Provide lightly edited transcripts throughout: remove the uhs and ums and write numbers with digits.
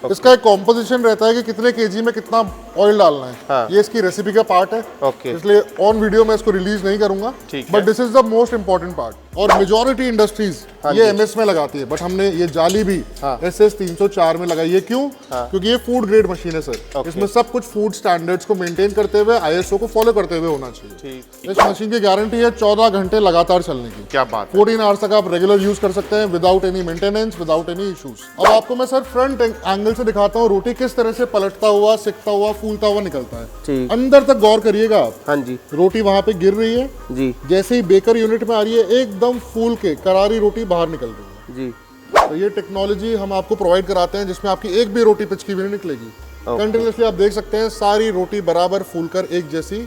इसका एक कॉम्पोजिशन रहता है कि कितने केजी में कितना ऑयल डालना है। हाँ। ये इसकी रेसिपी का पार्ट है। ओके। इसलिए ऑन वीडियो में इसको रिलीज नहीं करूंगा, ठीक है। But this is the most important part. और मेजॉरिटी इंडस्ट्रीज ये MS में लगाती है, बट हमने ये जाली भी SS 304 में लगाई है। क्यों? क्योंकि ये फूड ग्रेड मशीन है सर। इसमें सब कुछ फूड स्टैंडर्ड्स को मेंटेन करते हुए ISO को फॉलो करते हुए होना चाहिए। इस मशीन की गारंटी है 14 घंटे लगातार चलने की। क्या बात है। 14 आवर्स तक आप रेगुलर यूज कर सकते हैं without any maintenance, without any issues. अब आपको मैं सर फ्रंट एंगल से दिखाता हूँ रोटी किस तरह से पलटता हुआ, सिकता हुआ, फूलता हुआ निकलता है। अंदर तक गौर करिएगा आप। हाँ जी। रोटी वहां पे गिर रही है जी। जैसे ही बेकर यूनिट में आ रही है, एकदम फूल के करारी रोटी बाहर निकल रही है जी। तो ये टेक्नोलॉजी हम आपको प्रोवाइड कराते हैं जिसमें आपकी एक भी रोटी पिचकी भी नहीं निकलेगी। कंटिन्यूसली आप देख सकते हैं सारी रोटी बराबर फूलकर एक जैसी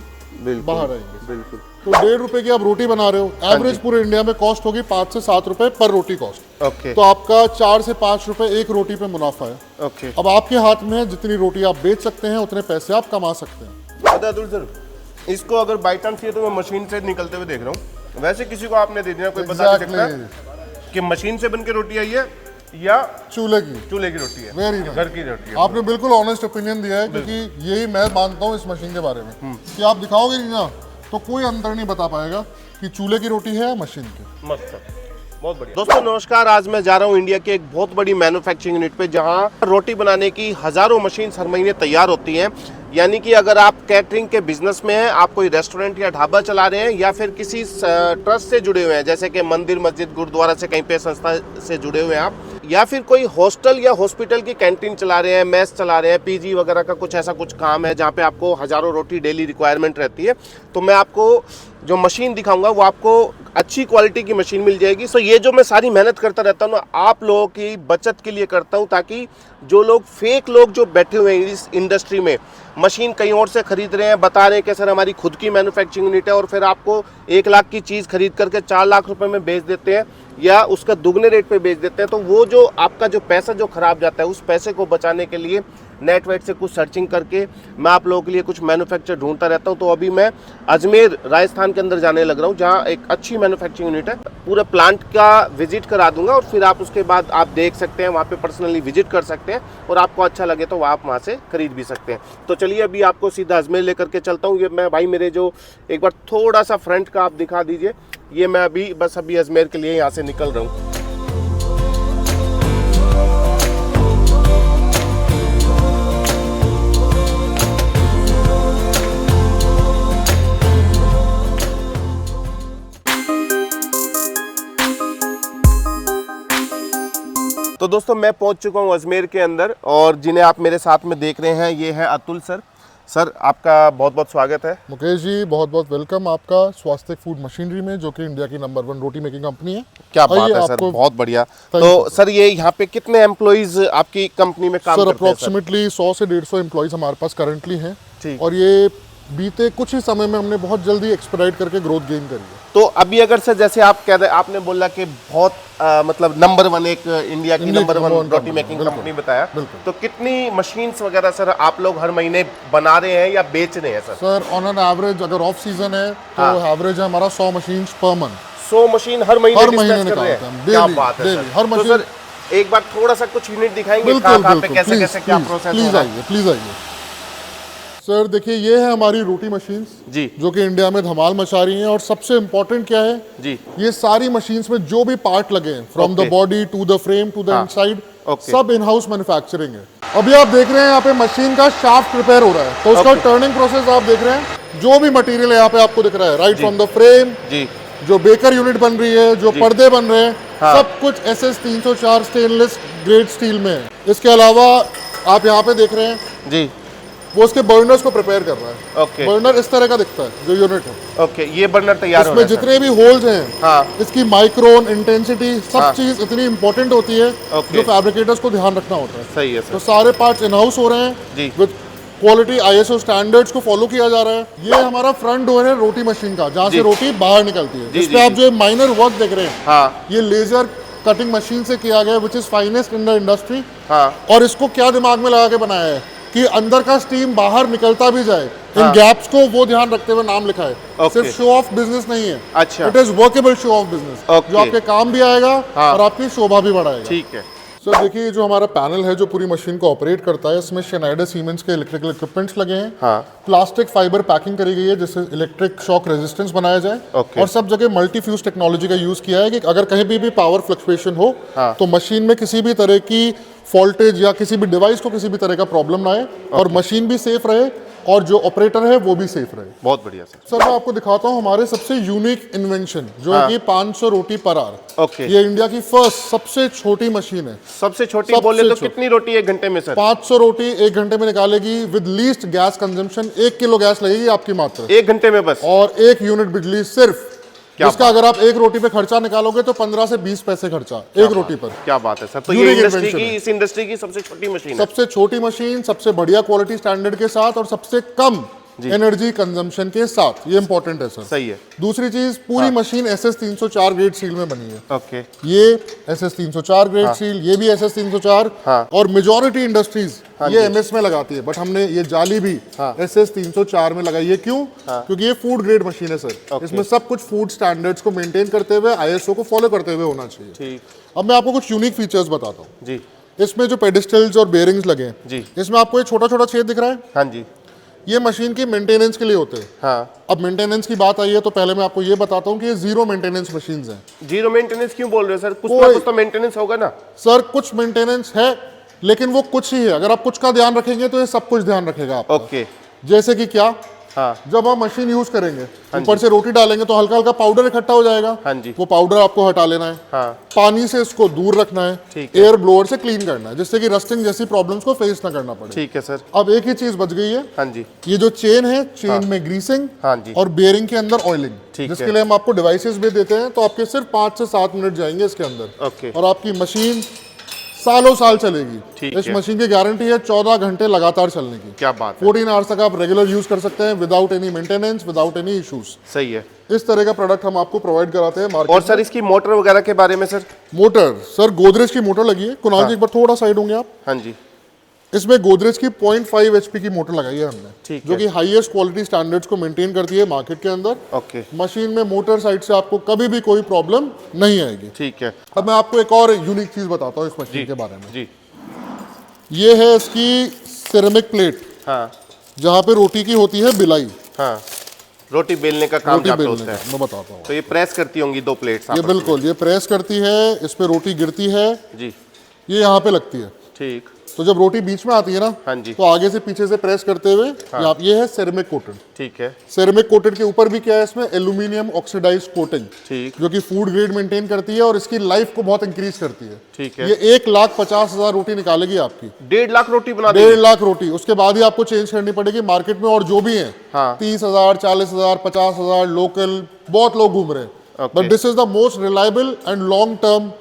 बाहर आएंगे। बिल्कुल। तो 1.5 रुपए की आप रोटी बना रहे हो, एवरेज पूरे इंडिया में कॉस्ट होगी 5 से 7 रुपए पर रोटी कॉस्ट। ओके। तो आपका 4 से 5 रुपए एक रोटी पे मुनाफा है। ओके। अब आपके हाथ में है, जितनी रोटी आप बेच सकते हैं उतने पैसे आप कमा सकते हैं। अतुल सर, इसको अगर बाई चांस ये तो मैं मशीन से निकलते हुए देख रहा हूँ, वैसे किसी को आपने दे दिया, कोई बता नहीं सकता कि मशीन से बन के रोटी आई है या चूल्हे की रोटी है, वेरी घर की रोटी है। आपने बिल्कुल ऑनेस्ट ओपिनियन दिया है, क्योंकि यही मैं मानता हूँ इस मशीन के बारे में कि आप दिखाओगे नहीं ना तो कोई अंतर नहीं बता पाएगा कि चूल्हे की रोटी है मशीन की। मस्त सर, बहुत बढ़िया। दोस्तों नमस्कार, आज मैं जा रहा हूँ इंडिया के एक बहुत बड़ी मैन्युफैक्चरिंग यूनिट पे, जहाँ रोटी बनाने की हजारों मशीन हर महीने तैयार होती हैं। यानी कि अगर आप कैटरिंग के बिजनेस में हैं, आप कोई रेस्टोरेंट या ढाबा चला रहे हैं, या फिर किसी ट्रस्ट से जुड़े हुए हैं, जैसे कि मंदिर, मस्जिद, गुरुद्वारा से कहीं पे संस्था से जुड़े हुए हैं आप, या फिर कोई हॉस्टल या हॉस्पिटल की कैंटीन चला रहे हैं, मेस चला रहे हैं, PG वगैरह का कुछ ऐसा कुछ काम है जहाँ पे आपको हजारों रोटी डेली रिक्वायरमेंट रहती है, तो मैं आपको जो मशीन दिखाऊंगा वो आपको अच्छी क्वालिटी की मशीन मिल जाएगी। सो ये जो मैं सारी मेहनत करता रहता हूँ ना, आप लोगों की बचत के लिए करता हूँ, ताकि जो लोग फेक लोग जो बैठे हुए हैं इस इंडस्ट्री में, मशीन कहीं और से खरीद रहे हैं, बता रहे हैं कि सर हमारी खुद की मैन्युफैक्चरिंग यूनिट है, और फिर आपको 1 लाख की चीज़ खरीद करके 4 लाख रुपए में बेच देते हैं या उसका दुगने रेट पे बेच देते हैं। तो वो जो आपका जो पैसा जो खराब जाता है, उस पैसे को बचाने के लिए नेट वेट से कुछ सर्चिंग करके मैं आप लोगों के लिए कुछ मैन्युफैक्चर ढूंढता रहता हूं। तो अभी मैं अजमेर राजस्थान के अंदर जाने लग रहा हूं, जहां एक अच्छी मैन्युफैक्चरिंग यूनिट है। पूरे प्लांट का विजिट करा दूंगा, और फिर आप उसके बाद आप देख सकते हैं, वहां पे पर्सनली विजिट कर सकते हैं, और आपको अच्छा लगे तो आप वहां से खरीद भी सकते हैं। तो चलिए अभी आपको सीधा अजमेर लेकर के चलता हूँ। ये मैं भाई मेरे जो एक बार थोड़ा सा फ्रंट का आप दिखा दीजिए, ये मैं अभी अजमेर के लिए यहाँ से निकल रहा हूँ। तो दोस्तों मैं पहुंच चुका हूं अजमेर के अंदर, और जिन्हें आप मेरे साथ में देख रहे हैं ये है अतुल सर। सर आपका बहुत बहुत स्वागत है। मुकेश जी बहुत बहुत वेलकम आपका स्वास्तिक फूड मशीनरी में, जो कि इंडिया की नंबर 1 रोटी मेकिंग कंपनी है। क्या बात है सर, बहुत बढ़िया। तो सर ये यहाँ पे कितने एम्प्लॉइज आपकी कंपनी में काम करते हैं? अप्रोक्सीमेटली 100 से 150 एम्प्लॉइज हमारे पास करंटली हैं, और ये बीते कुछ ही समय में हमने बहुत जल्दी एक्सपेडाइट करके ग्रोथ गेन करी है। तो अभी अगर सर जैसे आप कह रहे, आपने बोला कि बहुत मतलब नंबर 1 एक इंडिया की नंबर 1 रोटी मेकिंग कंपनी बताया, तो कितनी मशीन्स वगैरह सर आप लोग हर महीने बना रहे हैं या बेच रहे हैं? सर ऑन एन एवरेज अगर ऑफ सीजन है तो एवरेज है हमारा 100 मशीन्स पर मंथ। 100 मशीन हर महीने निकालते हैं। क्या बात है सर, हर मशीन। तो सर एक बार थोड़ा सा कुछ यूनिट दिखाएंगे कहाँ पे कैसे कैसे क्या प्रोसेस हो रहा है? प्लीज आइए सर। देखिए ये है हमारी रोटी मशीन्स जी, जो कि इंडिया में धमाल मचा रही हैं, और सबसे इम्पोर्टेंट क्या है जी, ये सारी मशीन्स में जो भी पार्ट लगे हैं, from the body to the frame to the inside, सब इन हाउस मैन्युफैक्चरिंग है। अभी आप देख रहे हैं यहाँ पे मशीन का शाफ्ट प्रिपेयर हो रहा है, तो उसका टर्निंग प्रोसेस आप देख रहे हैं। जो भी मटेरियल यहाँ पे आपको दिख रहा है, राइट फ्रॉम द फ्रेम, जो बेकर यूनिट बन रही है, जो पर्दे बन रहे हैं, सब कुछ SS 304 स्टेनलेस ग्रेड स्टील में है। इसके अलावा आप यहाँ पे देख रहे हैं जी, वो उसके बर्नर्स को प्रिपेयर कर रहा है। बर्नर इस तरह का दिखता है जो यूनिट है। ये बर्नर तैयार हो रहा है। इसमें जितने भी होल्स हैं, इसकी माइक्रोन, इंटेंसिटी, सब चीज इतनी इंपॉर्टेंट होती है जो फैब्रिकेटर्स को ध्यान रखना होता है। सही है सर। तो सारे पार्ट्स इन हाउस हो रहे हैं विद क्वालिटी ISO स्टैंडर्ड्स को फॉलो किया जा रहा है। ये हमारा फ्रंट डोर है रोटी मशीन का, जहाँ से रोटी बाहर निकलती है। इस पे आप जो माइनर वर्क देख रहे हैं, ये लेजर कटिंग मशीन से किया गया, which is finest in the industry. और इसको क्या दिमाग में लगा के बनाया है कि अंदर का स्टीम बाहर निकलता भी जाए, इन गैप्स को वो ध्यान रखते हुए नाम लिखा है। सिर्फ शो ऑफ बिजनेस नहीं है, अच्छा, it is workable show off business, जो आपके काम भी आएगा और आपकी शोभा भी बढ़ाएगा। ठीक है सर देखिए, ये जो हमारा पैनल है जो पूरी मशीन को ऑपरेट करता है, इसमें Schneider Siemens के इलेक्ट्रिकल इक्विपमेंट्स लगे हैं। हाँ। प्लास्टिक फाइबर पैकिंग करी गई है जिससे इलेक्ट्रिक शॉक रेजिस्टेंस बनाया जाए। ओके। और सब जगह मल्टी फ्यूज टेक्नोलॉजी का यूज किया है कि अगर कहीं भी पावर फ्लक्चुएशन हो तो मशीन में किसी भी तरह की फॉल्टेज या किसी भी डिवाइस को किसी भी तरह का प्रॉब्लम ना आए और मशीन भी सेफ रहे और जो ऑपरेटर है वो भी सेफ रहे। बहुत बढ़िया सर। सर मैं आपको दिखाता हूँ हमारे सबसे यूनिक इन्वेंशन जो है कि 500 रोटी पर आवर। ओके। ये इंडिया की फर्स्ट सबसे छोटी मशीन है। सबसे छोटी बोले तो कितनी रोटी एक घंटे में सर? 500 रोटी एक घंटे में निकालेगी with least gas consumption. 1 kilo gas लगेगी आपकी मात्र एक घंटे में बस, और 1 यूनिट बिजली सिर्फ। जिसका अगर आप एक रोटी पे खर्चा निकालोगे तो 15 से 20 पैसे खर्चा एक रोटी पर। क्या बात है सर। तो Unique ये इंडस्ट्री invention की, है। इस इंडस्ट्री की सबसे छोटी मशीन है। सबसे छोटी मशीन, सबसे बढ़िया क्वालिटी स्टैंडर्ड के साथ और सबसे कम एनर्जी कंजम्पशन के साथ। ये इंपॉर्टेंट है सर। सही है। दूसरी चीज, पूरी मशीन SS 304 ग्रेड स्टील में बनी है। ओके। ये SS 304 ग्रेड स्टील, ये भी SS 304। और मेजॉरिटी इंडस्ट्रीज ये MS में लगाती है, बट हमने ये जाली भी SS 304 में लगाई है। क्यों? क्योंकि ये फूड ग्रेड मशीन है सर। इसमें सब कुछ फूड स्टैंडर्ड्स को मेंटेन करते हुए ISO को फॉलो करते हुए होना चाहिए। ठीक। अब मैं आपको कुछ यूनिक फीचर्स बताता हूँ जी। इसमें जो पेडिस्टल्स और बेयरिंग्स लगे हैं जी। इसमें आपको ये छोटा छोटा छेद दिख रहा है। हाँ जी। ये मशीन की मेंटेनेंस के लिए होते हैं। हाँ। अब मेंटेनेंस की बात आई है तो पहले मैं आपको ये बताता हूँ कि ये जीरो मेंटेनेंस मशीन्स हैं। जीरो मेंटेनेंस क्यों बोल रहे हो सर? कुछ ना कुछ तो मेंटेनेंस होगा ना सर। कुछ मेंटेनेंस है लेकिन वो कुछ ही है। अगर आप कुछ का ध्यान रखेंगे तो ये सब कुछ ध्यान रखेगा आपका। ओके। जैसे कि क्या? हाँ। जब हम मशीन यूज करेंगे ऊपर से रोटी डालेंगे तो हल्का हल्का पाउडर इकट्ठा हो जाएगा। हाँ जी। वो पाउडर आपको हटा लेना है। हाँ। पानी से इसको दूर रखना है। ठीक है। एयर ब्लोअर से क्लीन करना है जिससे कि रस्टिंग जैसी प्रॉब्लम्स को फेस ना करना पड़े। ठीक है सर। अब एक ही चीज बच गई है। हाँ जी। ये जो चेन है, चेन में ग्रीसिंग हाँ जी। और बेयरिंग के अंदर ऑयलिंग, ठीक जिसके है। लिए हम आपको डिवाइसेस भी देते हैं। तो आपके सिर्फ 5 से 7 मिनट जाएंगे इसके अंदर। ओके। और आपकी मशीन सालों साल चलेगी। ठीक इस है। मशीन की गारंटी है 14 घंटे लगातार चलने की। क्या बात है। 14 आवर्स तक आप रेगुलर यूज कर सकते हैं without any maintenance, without any issues. सही है। इस तरह का प्रोडक्ट हम आपको प्रोवाइड कराते हैं मार्केट और सर इसकी मोटर वगैरह के बारे में सर? मोटर सर गोदरेज की मोटर लगी है। कुणाल जी एक बार थोड़ा साइड होंगे आप। हाँ जी। इसमें गोदरेज की 0.5 HP की मोटर लगाई है हमने, ठीक जो है। कि हाईएस्ट क्वालिटी स्टैंडर्ड्स को मेंटेन करती है मार्केट के अंदर। ओके। मशीन में मोटर साइड से आपको कभी भी कोई प्रॉब्लम नहीं आएगी। ठीक है। अब मैं आपको एक और यूनिक चीज बताता हूँ इस मशीन के बारे में। जी। ये है इसकी सिरेमिक प्लेट, हाँ। जहाँ पे रोटी की होती है बिलाई। हाँ। रोटी बेलने का काम रोटी जहाँ पे बेलने होता का है। मैं बताता हूँ। तो ये प्रेस करती होंगी 2 प्लेट्स? ये बिल्कुल, ये प्रेस करती है, इस पे रोटी गिरती है, जी। ये यहाँ पे लगती है। ठीक। तो जब रोटी बीच में आती है ना, हाँ जी। तो आगे से पीछे से प्रेस करते हुए ये है सेरेमिक कोटेड। ठीक है। सेरेमिक कोटेड के ऊपर भी क्या है इसमें? एल्यूमिनियम ऑक्सीडाइज्ड कोटिंग, ठीक। जो कि फूड ग्रेड मेंटेन करती है और इसकी लाइफ को बहुत इंक्रीज करती है। ठीक है। ये 1,50,000 रोटी निकालेगी आपकी। 1.5 लाख रोटी बना देगी? 1.5 लाख रोटी। उसके बाद ही आपको चेंज करनी पड़ेगी मार्केट में। और जो भी है 30,000, 40,000, 50,000 लोकल बहुत लोग घूम रहे हैं। But this is the most reliable and long term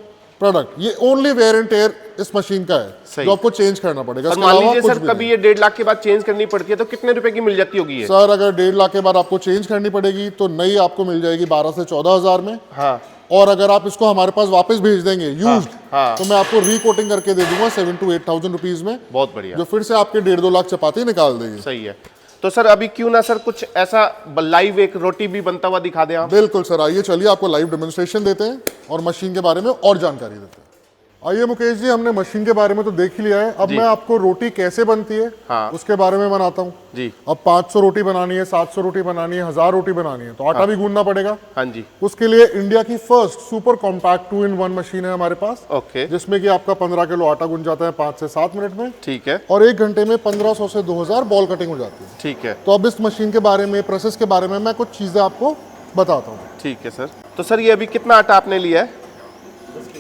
product. ये ओनली वेयर एंड टेयर इस मशीन का है जो आपको चेंज करना पड़ेगा। और मान लीजिए सर कभी ये 1.5 लाख के बाद चेंज करनी पड़ती है तो कितने रुपए की मिल जाती होगी ये? सर अगर 1.5 लाख के बाद आपको चेंज करनी पड़ेगी तो नई आपको मिल जाएगी 12 से 14,000 में। हाँ। और अगर आप इसको हमारे पास वापस भेज देंगे यूज्ड, तो मैं आपको रिकोटिंग करके दे दूंगा 7 to 8,000 रुपीज में। बहुत बढ़िया। जो फिर से आपके 1.5-2 लाख चपाती निकाल देगी। सही है। तो सर अभी क्यों ना सर कुछ ऐसा लाइव एक रोटी भी बनता हुआ दिखा दें आप? बिल्कुल सर, आइए चलिए आपको लाइव डेमोन्स्ट्रेशन देते हैं और मशीन के बारे में और जानकारी देते हैं। आइए मुकेश जी, हमने मशीन के बारे में तो देख ही लिया है। अब मैं आपको रोटी कैसे बनती है उसके बारे में बनाता हूँ जी। अब 500 रोटी बनानी है, 700 रोटी बनानी है, 1000 रोटी बनानी है तो आटा भी गूंदना पड़ेगा। हाँ जी। उसके लिए इंडिया की first super compact 2-in-1 machine है हमारे पास। ओके। जिसमें कि आपका 15 किलो आटा गुंज जाता है 5 से 7 मिनट में। ठीक है। और 1 घंटे में 1500 से 2000 बॉल कटिंग हो जाती है। ठीक है। तो अब इस मशीन के बारे में, प्रोसेस के बारे में मैं कुछ चीजें आपको बताता हूँ। ठीक है सर। तो सर ये अभी कितना आटा आपने लिया है?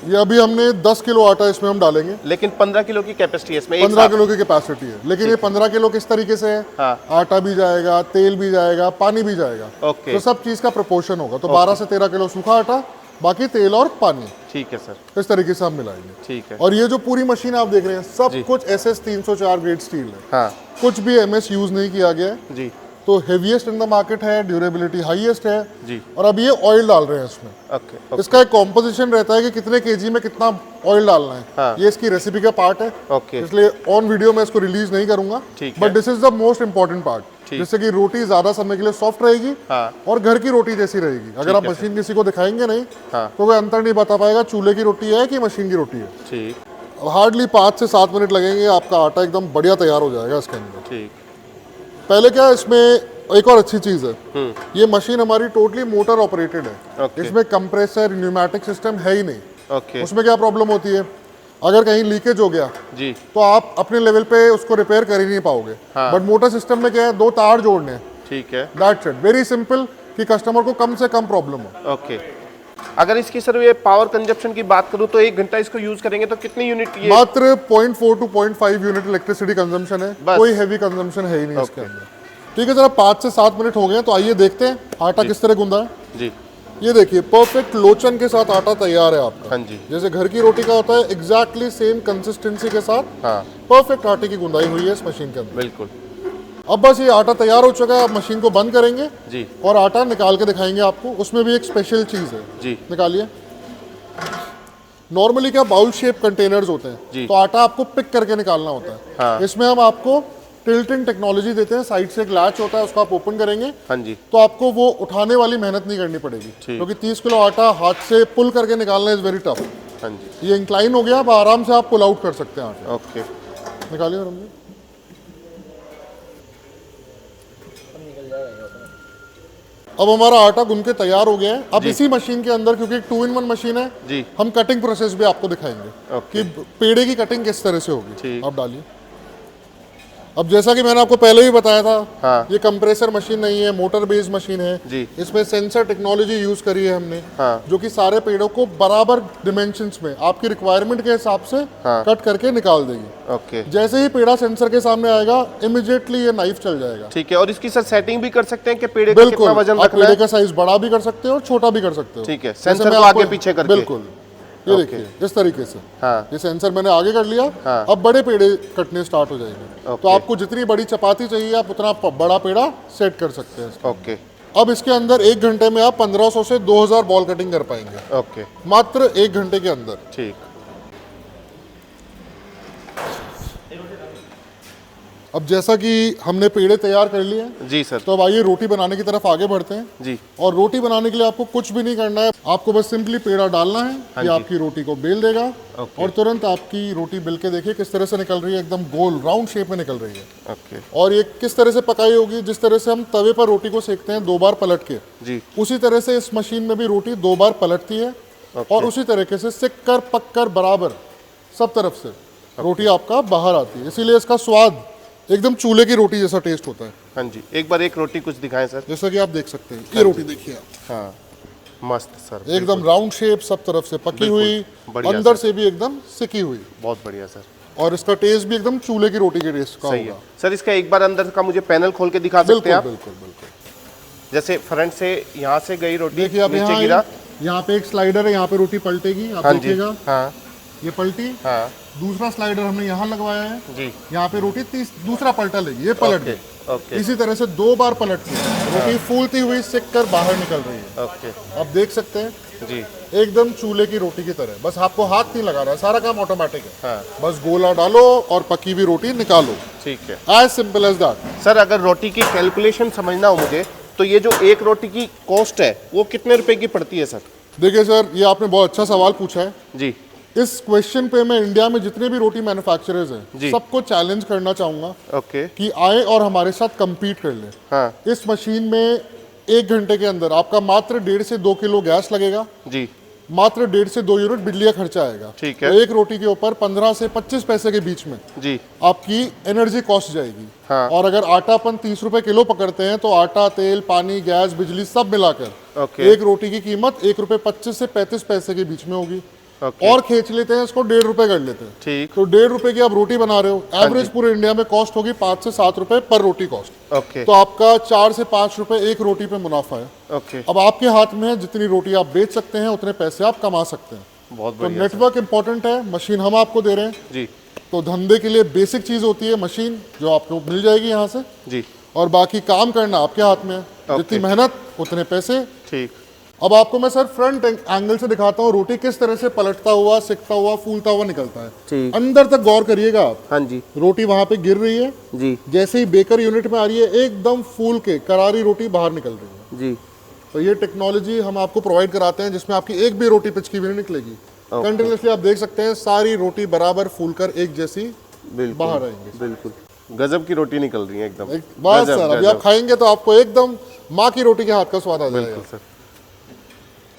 ये अभी हमने 10 किलो आटा इसमें हम डालेंगे। लेकिन 15 किलो की कैपेसिटी है इसमें? 15 किलो की कैपेसिटी है। लेकिन ये 15 किलो किस तरीके से है? आटा भी जाएगा, तेल भी जाएगा, पानी भी जाएगा। ओके। तो सब चीज का प्रोपोर्शन होगा। तो 12 से 13 किलो सूखा आटा, बाकी तेल और पानी। ठीक है सर। इस तरीके से हम मिलाएंगे। ठीक है। और ये जो पूरी मशीन आप देख रहे हैं सब कुछ SS 304 ग्रेड स्टील है। हाँ। कुछ भी MS यूज नहीं किया गया है जी। तो हेवीएस्ट इन द मार्केट है, ड्यूरेबिलिटी हाईएस्ट है जी। और अब ये ऑयल डाल रहे हैं इसमें। ओके। इसका एक कॉम्पोजिशन रहता है कि कितने केजी में कितना ऑयल डालना है। हाँ। ये इसकी रेसिपी का पार्ट है। ओके। इसलिए ऑन वीडियो में इसको रिलीज नहीं करूंगा। But this is the most important part, जिससे कि रोटी ज्यादा समय के लिए सॉफ्ट रहेगी और घर की रोटी जैसी रहेगी। अगर आप मशीन किसी को दिखाएंगे नहीं तो वह अंतर नहीं बता पाएगा चूल्हे की रोटी है कि मशीन की रोटी है। ठीक। हार्डली 5 से 7 मिनट लगेंगे, आपका आटा एकदम बढ़िया तैयार हो जाएगा इसके अंदर। ठीक। पहले क्या है, इसमें एक और अच्छी चीज़ है, ये मशीन हमारी टोटली मोटर ऑपरेटेड है। ओके। इसमें कंप्रेसर न्यूमेटिक सिस्टम है ही नहीं। ओके। उसमें क्या प्रॉब्लम होती है, अगर कहीं लीकेज हो गया जी। तो आप अपने लेवल पे उसको रिपेयर कर ही नहीं पाओगे। हाँ। बट मोटर सिस्टम में क्या है, 2 तार जोड़ने हैं, ठीक है। दैट्स इट, वेरी सिंपल, कि कस्टमर को कम से कम प्रॉब्लम हो। ओके। अगर इसकी सर ये पावर कंजप्शन की बात करूं तो 1 घंटा इसको यूज करेंगे तो कितनी यूनिट ये? मात्र 0.4 टू 0.5 यूनिट इलेक्ट्रिसिटी कंजम्पशन है, बस। कोई हैवी कंजम्पशन है ही नहीं इसके अंदर। ठीक है, जरा 5 से 7 मिनट हो गए हैं, तो आइए देखते हैं आटा किस तरह गूंदा है। जी। ये देखिए, परफेक्ट लोचन के साथ आटा तैयार है आपका। हाँ जी। जैसे घर की रोटी का होता है, एग्जैक्टली सेम कंसिस्टेंसी के साथ हाँ। परफेक्ट आटे की गुंदाई हुई है इस मशीन के अंदर। बिल्कुल। अब बस ये आटा तैयार हो चुका है, आप मशीन को बंद करेंगे जी। और आटा निकाल के दिखाएंगे आपको। उसमें भी एक स्पेशल चीज़ है। जी। निकालिए। नॉर्मली क्या बाउल शेप कंटेनर्स होते जी। हैं, तो आटा आपको पिक करके निकालना होता है। हाँ। इसमें हम आपको टिल्टिंग टेक्नोलॉजी देते हैं, साइड से एक लैच होता है, उसको आप ओपन करेंगे हाँ जी। तो आपको वो उठाने वाली मेहनत नहीं करनी पड़ेगी, क्योंकि 30 किलो आटा हाथ से पुल करके निकालना इज वेरी टफ। हाँ जी। ये इंक्लाइन हो गया, अब आराम से आप पुल आउट कर सकते हैं आटा। ओके। निकालिए आराम से। अब हमारा आटा गुन के तैयार हो गया है। अब इसी मशीन के अंदर, क्योंकि 2-in-1 मशीन है, जी। हम कटिंग प्रोसेस भी आपको दिखाएंगे ओके। कि पेड़े की कटिंग किस तरह से होगी। ठीक। आप डालिए। अब जैसा कि मैंने आपको पहले भी बताया था, हाँ। ये कंप्रेसर मशीन नहीं है, मोटर बेस्ड मशीन है। जी। इसमें सेंसर टेक्नोलॉजी यूज करी है हमने, हाँ। जो कि सारे पेड़ों को बराबर डिमेंशंस में आपकी रिक्वायरमेंट के हिसाब से हाँ। कट करके निकाल देगी। ओके। जैसे ही पेड़ा सेंसर के सामने आएगा, इमीडिएटली ये नाइफ चल जाएगा। ठीक है। और इसकी सर सेटिंग भी कर सकते हैं कि पेड़े का बिल्कुल, कितना वजन आप रखना पेड़े है? का साइज बड़ा भी कर सकते हो और छोटा भी कर सकते हो। ठीक है, जैसे सेंसर मैं को आपको- आगे पीछे करके। बिल्कुल, ये देखिए इस तरीके से। हाँ। ये सेंसर मैंने आगे कर लिया। हाँ। अब बड़े पेड़े कटने स्टार्ट हो जाएंगे। ओके। तो आपको जितनी बड़ी चपाती चाहिए, आप उतना बड़ा पेड़ा सेट कर सकते हैं। ओके। अब इसके अंदर 1 घंटे में आप 1500 से 2000 बॉल कटिंग कर पाएंगे, ओके। मात्र 1 घंटे के अंदर। ठीक। अब जैसा कि हमने पेड़े तैयार कर लिए हैं, जी सर। तो अब आइए रोटी बनाने की तरफ आगे बढ़ते हैं। जी। और रोटी बनाने के लिए आपको कुछ भी नहीं करना है, आपको बस सिंपली पेड़ा डालना है। ये जी। आपकी रोटी को बेल देगा ओके। और तुरंत आपकी रोटी बेल के देखिए किस तरह से निकल रही है, एकदम गोल राउंड शेप में निकल रही है। ओके। और ये किस तरह से पकाई होगी, जिस तरह से हम तवे पर रोटी को सेकते हैं 2 बार पलट के, जी। उसी तरह से इस मशीन में भी रोटी 2 बार पलटती है। और उसी तरीके से सिक कर पक कर बराबर सब तरफ से रोटी आपका बाहर आती है। इसीलिए इसका स्वाद एकदम चूल्हे की रोटी जैसा टेस्ट होता है। हाँ जी। एक बार एक रोटी कुछ दिखाएं सर। जैसा कि आप देख सकते हैं, ये रोटी देखिए आप, हाँ। मस्त सर। एकदम राउंड शेप, सब तरफ से पकी हुई, बढ़िया अंदर से भी एकदम सिकी हुई, बहुत बढ़िया सर। और इसका टेस्ट भी एकदम चूल्हे की रोटी के टेस्ट का सही है होगा। सर। इसका एक बार अंदर का मुझे पैनल खोल के दिखा सकते बिल्कुल हैं आप? बिल्कुल बिल्कुल। जैसे फ्रंट से यहाँ से गई रोटी, देखिए आप नीचे यहाँ गिरा। यहाँ पे एक स्लाइडर है, यहाँ पे रोटी पलटेगी, आप हाँ जी। देखिएगा, हाँ। ये पलटी। हाँ। दूसरा स्लाइडर हमने यहाँ लगवाया है, जी। यहाँ पे रोटी दूसरा पलटा लेगी, ये पलट ओके। गई। ओके। इसी तरह से 2 बार पलट के रोटी फूलती हुई सिक कर बाहर निकल रही है। ओके। आप देख सकते हैं, जी। एकदम चूल्हे की रोटी की तरह। बस आपको हाथ नहीं लगा रहा है, सारा काम ऑटोमेटिक है। हाँ। बस गोला डालो और पकी हुई रोटी निकालो, ठीक है as simple as that. Sir. अगर रोटी की कैलकुलेशन समझना हो मुझे, तो ये जो एक रोटी की कॉस्ट है वो कितने रुपए की पड़ती है सर? देखिए सर, ये आपने बहुत अच्छा सवाल पूछा है। जी। इस क्वेश्चन पे मैं इंडिया में जितने भी रोटी मैन्युफैक्चरर्स हैं, जी। सबको चैलेंज करना चाहूंगा ओके। कि आए और हमारे साथ compete कर लें। हाँ। इस मशीन में 1 घंटे के अंदर आपका मात्र 1.5 से 2 किलो गैस लगेगा, जी। मात्र 1.5 से 2 यूनिट बिजली का खर्चा आएगा। ठीक है। तो एक रोटी के ऊपर 15 से 25 पैसे के बीच में जी। आपकी एनर्जी कॉस्ट जाएगी। हाँ। और अगर आटा अपन 30 रुपए किलो पकड़ते हैं, तो आटा, तेल, पानी, गैस, बिजली सब मिलाकर ओके। एक रोटी की कीमत 1 रुपए 25 से 35 पैसे के बीच में होगी। ओके। और खींच लेते हैं इसको 1.5 रुपए कर लेते हैं, ठीक। तो 1.5 रुपए की आप रोटी बना रहे हो, एवरेज पूरे इंडिया में कॉस्ट होगी 5 से 7 रुपए पर रोटी कॉस्ट। ओके। तो आपका 4 से 5 रुपए एक रोटी पे मुनाफा है। ओके। अब आपके हाथ में है, जितनी रोटी आप बेच सकते हैं उतने पैसे आप कमा सकते हैं। बहुत तो बढ़िया नेटवर्क इंपॉर्टेंट है, मशीन हम आपको दे रहे हैं। जी। तो धंधे के लिए बेसिक चीज होती है मशीन, जो आपको मिल जाएगी यहाँ से, जी। और बाकी काम करना आपके हाथ में है। जितनी मेहनत उतने पैसे। ठीक। अब आपको मैं सर फ्रंट एंगल से दिखाता हूँ रोटी किस तरह से पलटता हुआ, सिकता हुआ, फूलता हुआ निकलता है। ठीक। अंदर तक गौर करिएगा आप। हाँ जी। रोटी वहां पे गिर रही है, जी। जैसे ही बेकर यूनिट में आ रही है, एकदम फूल के करारी रोटी बाहर निकल रही है। जी। तो ये टेक्नोलॉजी हम आपको प्रोवाइड कराते हैं, जिसमें आपकी एक भी रोटी पिचकी भी नहीं निकलेगी। कंटिन्यूसली आप देख सकते हैं सारी रोटी बराबर फूलकर एक जैसी बाहर आएंगी। बिल्कुल गजब की रोटी निकल रही है एकदम। बस गजब, सर, अभी गजब। आप खाएंगे तो आपको एकदम माँ की रोटी के हाथ का स्वाद आ जाएगा।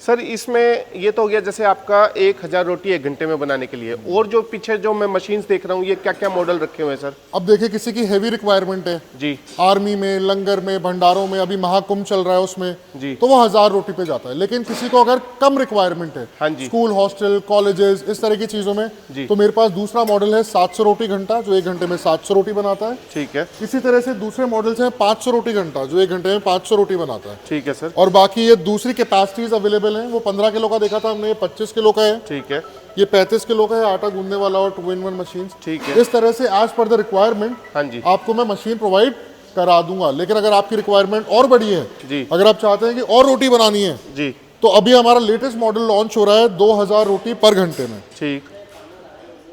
सर इसमें ये तो हो गया जैसे आपका 1000 रोटी 1 घंटे में बनाने के लिए, और जो पीछे जो मैं मशीन्स देख रहा हूँ ये क्या क्या मॉडल रखे हुए हैं सर? अब देखिए किसी की हेवी रिक्वायरमेंट है जी आर्मी में, लंगर में, भंडारों में, अभी महाकुंभ चल रहा है उसमें, जी। तो वो 1000 रोटी पे जाता है। लेकिन किसी को अगर कम रिक्वायरमेंट है, हाँ जी। स्कूल, हॉस्टल, कॉलेजेस, इस तरह की चीजों में, तो मेरे पास दूसरा मॉडल है 700 रोटी घंटा, जो 1 घंटे में 700 रोटी बनाता है। ठीक है। इसी तरह से दूसरे मॉडल्स हैं 500 रोटी घंटा, जो 1 घंटे में 500 रोटी बनाता है। ठीक है सर। और बाकी ये दूसरी कैपेसिटीज अवेलेबल हैं, वो 15 किलो का देखा था हमने, ये 25 किलो का है, ठीक है। ये 35 किलो का है, आटा गूंदने वाला और 2-in-1 मशीन। ठीक है। इस तरह से एज पर द रिक्वायरमेंट हाँ जी। आपको मैं मशीन प्रोवाइड करा दूंगा। लेकिन अगर आपकी रिक्वायरमेंट और बड़ी है जी। अगर आप चाहते हैं कि और रोटी बनानी है, जी तो अभी हमारा लेटेस्ट मॉडल लॉन्च हो रहा है 2000 रोटी पर घंटे में। ठीक।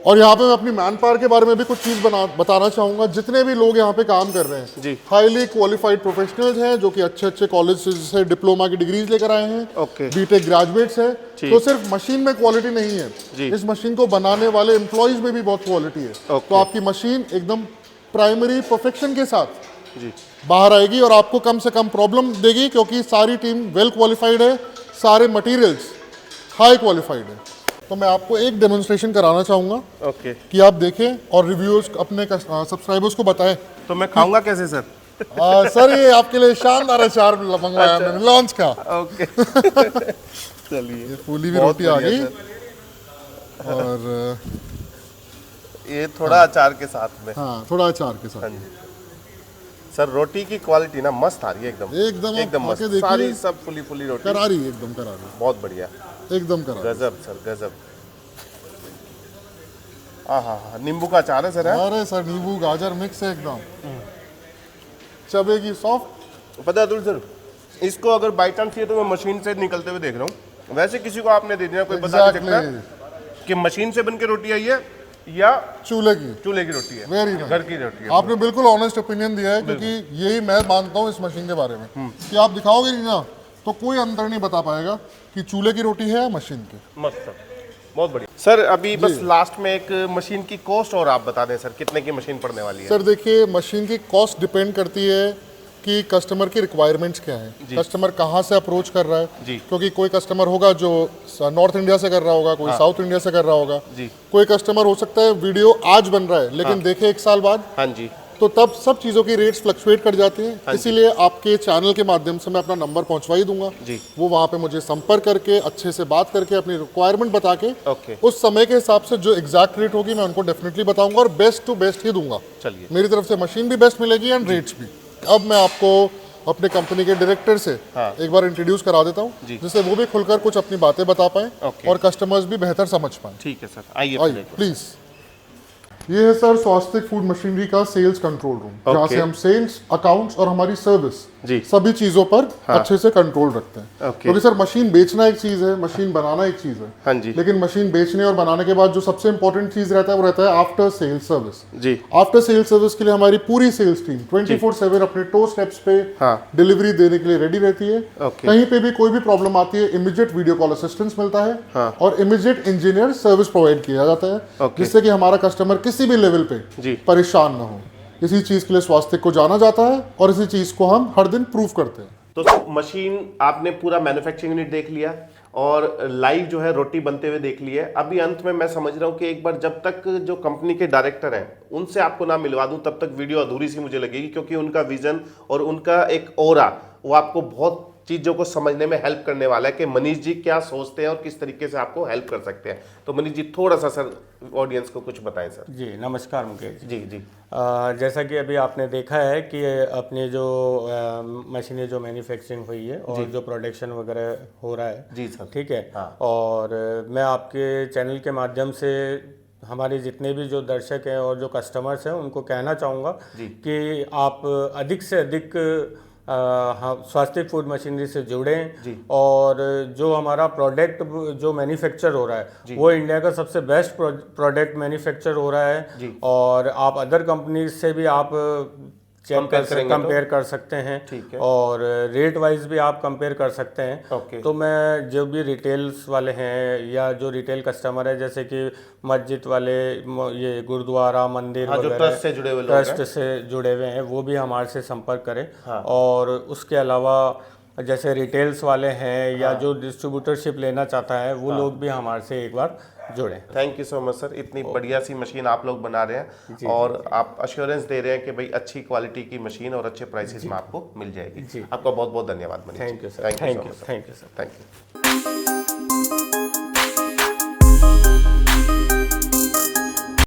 और यहाँ पे मैं अपनी मैन पावर के बारे में भी कुछ चीज बताना चाहूंगा। जितने भी लोग यहाँ पे काम कर रहे हैं जी। हाईली क्वालिफाइड प्रोफेशनल्स हैं, जो कि अच्छे अच्छे कॉलेज से डिप्लोमा की डिग्रीज लेकर आए हैं, ओके। बीटेक ग्रेजुएट्स हैं। ठीक। तो सिर्फ मशीन में क्वालिटी नहीं है, जी। इस मशीन को बनाने वाले एम्प्लॉयज में भी बहुत क्वालिटी है। ओके। तो आपकी मशीन एकदम प्राइमरी परफेक्शन के साथ जी बाहर आएगी और आपको कम से कम प्रॉब्लम देगी, क्योंकि सारी टीम वेल क्वालिफाइड है, सारे मटेरियल्स हाई क्वालिफाइड है। तो मैं आपको एक डेमोन्स्ट्रेशन कराना चाहूंगा ओके। कि आप देखें और रिव्यूअर्स अपने सब्सक्राइबर्स को बताएं। तो मैं खाऊंगा कैसे सर? सर ये आपके लिए शानदार अचार मंगवाया मैंने लॉन्च का। ओके। चलिए ये फूली हुई बहुत रोटी आ बढ़िया गई और ये थोड़ा अचार के साथ में। हाँ थोड़ा अचार के साथ। हाँ जी सर, रोटी की क्वालिटी ना मस्त आ रही है एकदम एकदम आप एकदम खा मस्त, के देखिए, सारी सब फुली फुली रोटी करारी एकदम करारी, बहुत बढ़िया, एकदम करारी। गजब सर गजब। हाँ नींबू का अचार है सर? है? अरे सर नींबू गाजर मिक्स है एकदम, चबेगी सॉफ्ट। पता है अतुल सर, इसको अगर बाई चांस ये तो मैं मशीन से निकलते हुए देख रहा हूँ, वैसे किसी को आपने दे दिया कोई बता नहीं सकता कि मशीन से बन के रोटी आई है या चूल्हे की रोटी है, वेरी घर की रोटी है। आपने बिल्कुल ऑनेस्ट ओपिनियन दिया है, क्योंकि यही मैं मानता हूँ इस मशीन के बारे में कि आप दिखाओगे नहीं ना तो कोई अंतर नहीं बता पाएगा कि चूल्हे की रोटी है या मशीन की। मस्त सर, बहुत बढ़िया सर। अभी बस लास्ट में एक मशीन की कॉस्ट और आप बता दें सर, कितने की मशीन पड़ने वाली है? सर देखिए, मशीन की कॉस्ट डिपेंड करती है कि कस्टमर की रिक्वायरमेंट्स क्या है, कस्टमर कहाँ से अप्रोच कर रहा है जी। क्योंकि कोई कस्टमर होगा जो नॉर्थ इंडिया से कर रहा होगा, कोई साउथ इंडिया से कर रहा होगा जी। कोई कस्टमर हो सकता है वीडियो आज बन रहा है लेकिन देखे 1 साल बाद, हाँ जी। तो तब सब चीज़ों की रेट्स फ्लक्चुएट कर जाती हैं। इसीलिए आपके चैनल के माध्यम से मैं अपना नंबर पहुंचवा ही दूंगा जी। वो वहाँ पे मुझे संपर्क करके अच्छे से बात करके अपनी रिक्वायरमेंट बता के ओके। उस समय के हिसाब से जो एग्जैक्ट रेट होगी मैं उनको डेफिनेटली बताऊंगा और बेस्ट टू बेस्ट ही दूंगा। चलिए, मेरी तरफ से मशीन भी बेस्ट मिलेगी एंड रेट्स भी। अब मैं आपको अपने कंपनी के डायरेक्टर से एक बार इंट्रोड्यूस करा देता हूँ, जिससे वो भी खुलकर कुछ अपनी बातें बता पाएं और कस्टमर्स भी बेहतर समझ पाएं। ठीक है सर, आइए प्लीज। ये है सर स्वास्तिक फूड मशीनरी का सेल्स कंट्रोल रूम, जहाँ से हम सेल्स, अकाउंट्स और हमारी सर्विस जी। सभी चीजों पर अच्छे से कंट्रोल रखते हैं। ओके। क्योंकि सर मशीन बेचना एक चीज है, मशीन बनाना एक चीज है। हाँ जी। लेकिन मशीन बेचने और बनाने के बाद जो सबसे इंपॉर्टेंट चीज रहता है वो रहता है आफ्टर सेल्स सर्विस। जी। आफ्टर सेल्स सर्विस के लिए हमारी पूरी सेल्स टीम 24/7 अपने टो स्टेप्स पे डिलीवरी देने के लिए रेडी रहती है। कहीं पे भी कोई भी प्रॉब्लम आती है, इमीडिएट वीडियो कॉल असिस्टेंस मिलता है और इमीडिएट इंजीनियर सर्विस प्रोवाइड किया जाता है, जिससे कि हमारा कस्टमर किसी भी लेवल पे परेशान ना हो। इसी चीज के लिए स्वास्थ्य को जाना जाता है और इसी चीज को हम हर दिन प्रूव करते हैं। तो मशीन आपने पूरा मैन्युफैक्चरिंग यूनिट देख लिया और लाइव जो है रोटी बनते हुए देख ली है। अभी अंत में मैं समझ रहा हूँ कि एक बार जब तक जो कंपनी के डायरेक्टर हैं उनसे आपको ना मिलवा दूं तब तक वीडियो अधूरी सी मुझे लगेगी, क्योंकि उनका विजन और उनका एक ऑरा वो आपको बहुत चीज़ों को समझने में हेल्प करने वाला है कि मनीष जी क्या सोचते हैं और किस तरीके से आपको हेल्प कर सकते हैं। तो मनीष जी थोड़ा सा सर ऑडियंस को कुछ बताएं सर। जी नमस्कार मुकेश जी जी। जैसा कि अभी आपने देखा है कि अपने जो मशीनें जो मैन्युफैक्चरिंग हुई है और जो प्रोडक्शन वगैरह हो रहा है जी सर। ठीक है। और मैं आपके चैनल के माध्यम से हमारे जितने भी जो दर्शक हैं और जो कस्टमर्स हैं उनको कहना चाहूँगा कि आप अधिक से अधिक स्वास्तिक फूड मशीनरी से जुड़ें और जो हमारा प्रोडक्ट जो मैन्युफैक्चर हो रहा है वो इंडिया का सबसे बेस्ट प्रोडक्ट मैन्युफैक्चर हो रहा है। और आप अदर कंपनीज से भी आप कंपेयर कर सकते हैं। ठीक है। और रेट वाइज भी आप कंपेयर कर सकते हैं। ओके। तो मैं जो भी रिटेल्स वाले हैं या जो रिटेल कस्टमर है, जैसे कि मस्जिद वाले, ये गुरुद्वारा, मंदिर हाँ, जो वगैरह, ट्रस्ट से जुड़े हुए लोग हैं। ट्रस्ट से जुड़े हुए हैं, वो भी हमारे से संपर्क करें। हाँ। और उसके अलावा जैसे रिटेल्स वाले हैं या जो डिस्ट्रीब्यूटरशिप लेना चाहता है, वो लोग भी हमारे से एक बार जुड़े। Thank you so much sir, इतनी बढ़िया सी मशीन आप लोग बना रहे हैं और आप अश्योरेंस दे रहे हैं कि भाई अच्छी क्वालिटी की मशीन और अच्छे प्राइसेस में आपको मिल जाएगी। आपका बहुत बहुत धन्यवाद Manish ji. Thank you sir. Thank you sir. Thank you sir. Thank you.